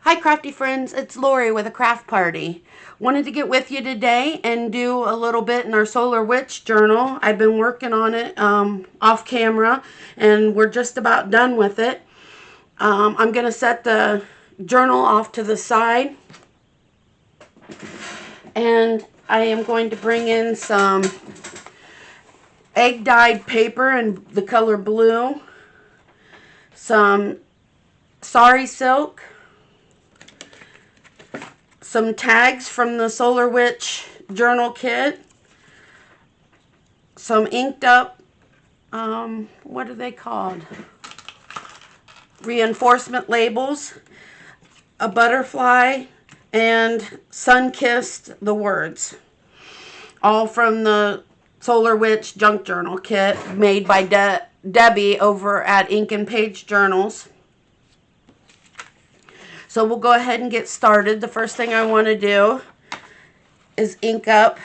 Hi crafty friends, it's Lori with a craft party. Wanted to get with you today and do a little bit in our Solar Witch journal. I've been working on it off camera and we're just about done with it. I'm going to set the journal off to the side and I am going to bring in some egg dyed paper in the color blue, some sari silk, some tags from the Solar Witch journal kit, some inked up, what are they called? Reinforcement labels, a butterfly, and sun-kissed the words. All from the Solar Witch junk journal kit made by Debbie over at Ink and Page Journals. So we'll go ahead and get started. The first thing I want to do is ink up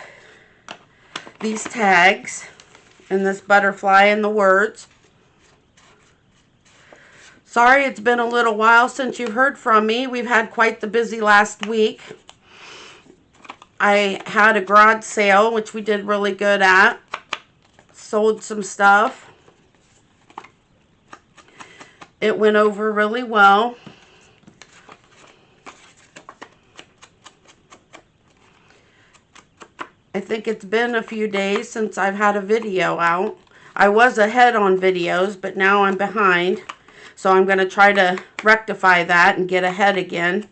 these tags and this butterfly and the words. Sorry it's been a little while since you've heard from me. We've had quite the busy last week. I had a garage sale, which we did really good at. Sold some stuff. It went over really well. I think it's been a few days since I've had a video out. I was ahead on videos, but now I'm behind. So I'm going to try to rectify that and get ahead again.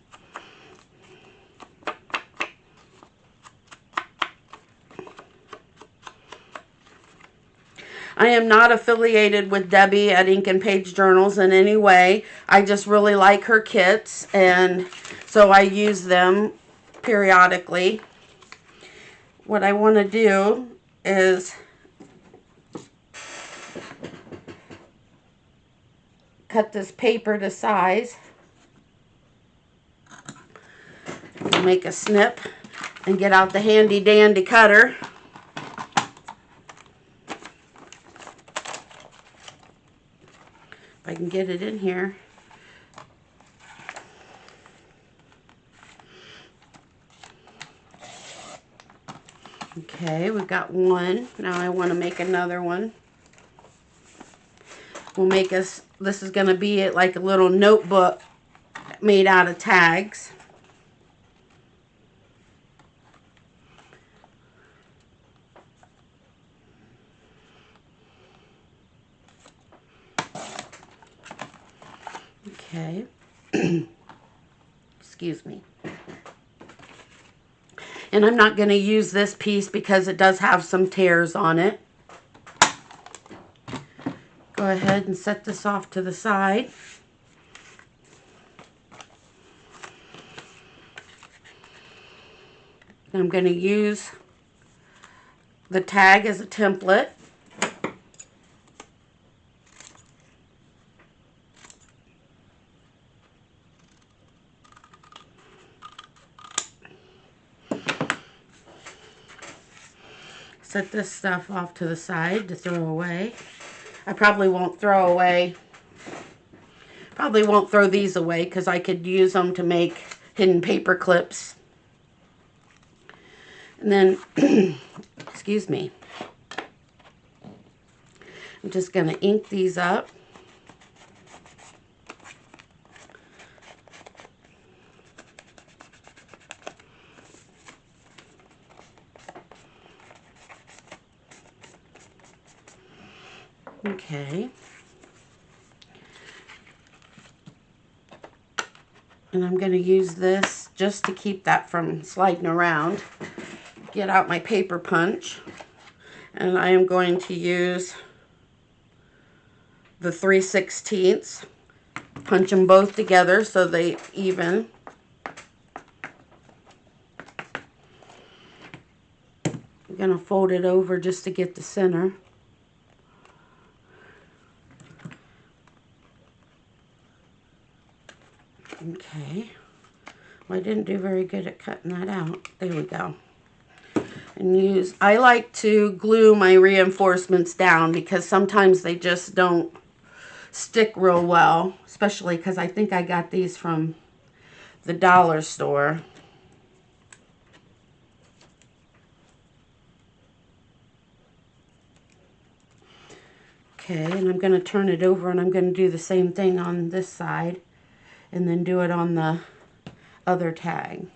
I am not affiliated with Debbie at Ink and Page Journals in any way. I just really like her kits, and so I use them periodically. What I want to do is cut this paper to size, make a snip, and get out the handy dandy cutter. If I can get it in here. Okay, we've got one. Now I want to make another one. We'll make this is going to be like a little notebook made out of tags. Okay. Excuse me. And I'm not going to use this piece because it does have some tears on it. Go ahead and set this off to the side. I'm going to use the tag as a template. Set this stuff off to the side to throw away. I probably won't throw these away because I could use them to make hidden paper clips. And then, excuse me, I'm just going to ink these up. Okay. And I'm going to use this just to keep that from sliding around. Get out my paper punch. And I am going to use the 3/16. Punch them both together so they even. I'm going to fold it over just to get the center. Okay, well, I didn't do very good at cutting that out. There we go. And I like to glue my reinforcements down because sometimes they just don't stick real well, especially because I think I got these from the dollar store. Okay, and I'm going to turn it over, and I'm going to do the same thing on this side and then do it on the other tag.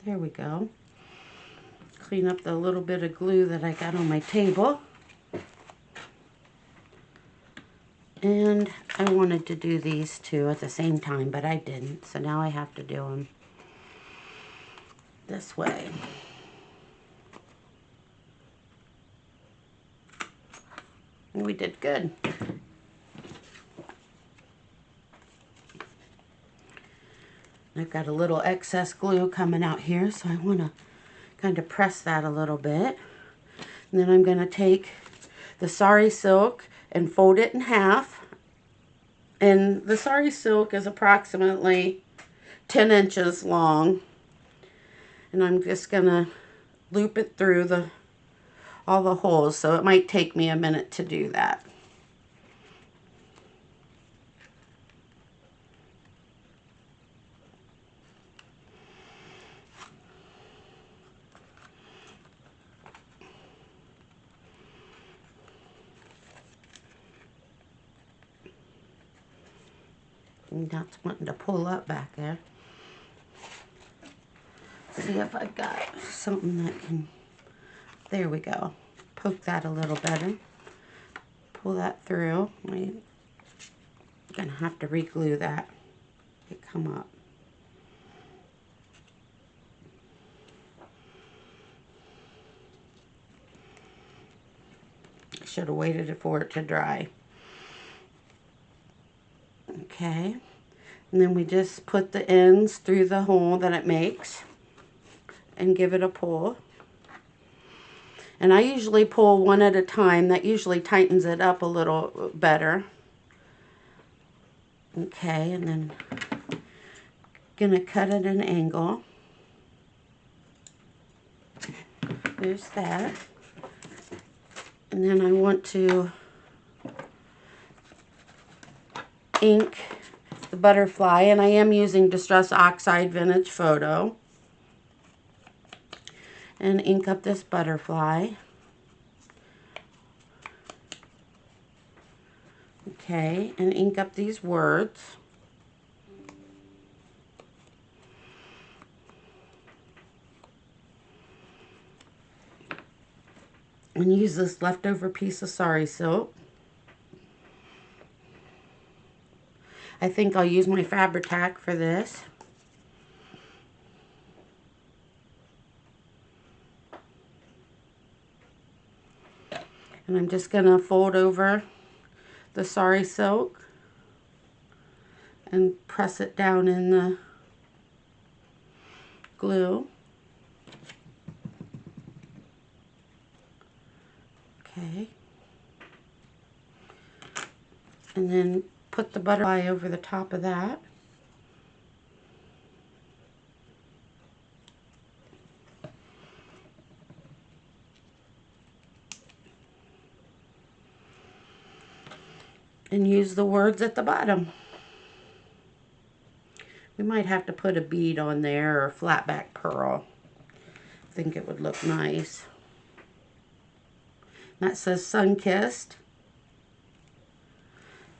There we go. Clean up the little bit of glue that I got on my table. And I wanted to do these two at the same time, but I didn't. So now I have to do them this way. And we did good. I've got a little excess glue coming out here, so I want to kind of press that a little bit. And then I'm going to take the sari silk and fold it in half. And the sari silk is approximately 10 inches long. And I'm just going to loop it through all the holes, so it might take me a minute to do that. And that's wanting to pull up back there. See if I've got something that can, there we go. Poke that a little better. Pull that through. I'm gonna have to re-glue that. It come up. I should have waited for it to dry. Okay, and then we just put the ends through the hole that it makes and give it a pull. And I usually pull one at a time. That usually tightens it up a little better. Okay, and then gonna cut at an angle. There's that. And then I want to ink the butterfly, and I am using Distress Oxide Vintage Photo. And ink up this butterfly. Okay, and ink up these words. And use this leftover piece of sari silk. I think I'll use my Fabri-Tac for this. And I'm just going to fold over the sari silk and press it down in the glue. Okay. And then put the butterfly over the top of that. And use the words at the bottom. We might have to put a bead on there or a flat back pearl. I think it would look nice. That says Sun-Kissed.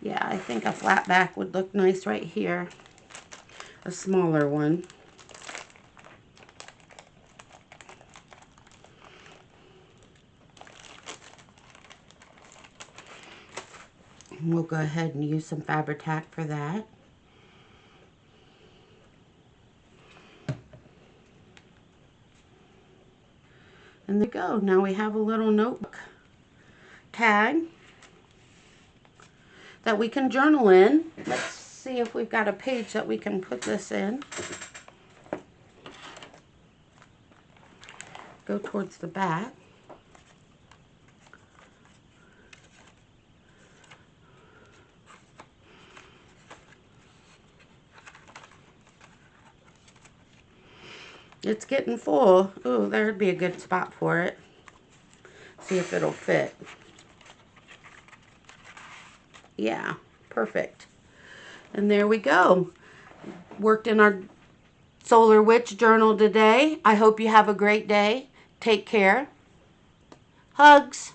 Yeah, I think a flat back would look nice right here. A smaller one. And we'll go ahead and use some Fabri-Tac for that. And there we go. Now we have a little notebook tag that we can journal in. Let's see if we've got a page that we can put this in. Go towards the back. It's getting full. Ooh, there'd be a good spot for it. See if it'll fit. Yeah, perfect. And there we go. Worked in our Solar Witch journal today. I hope you have a great day. Take care. Hugs.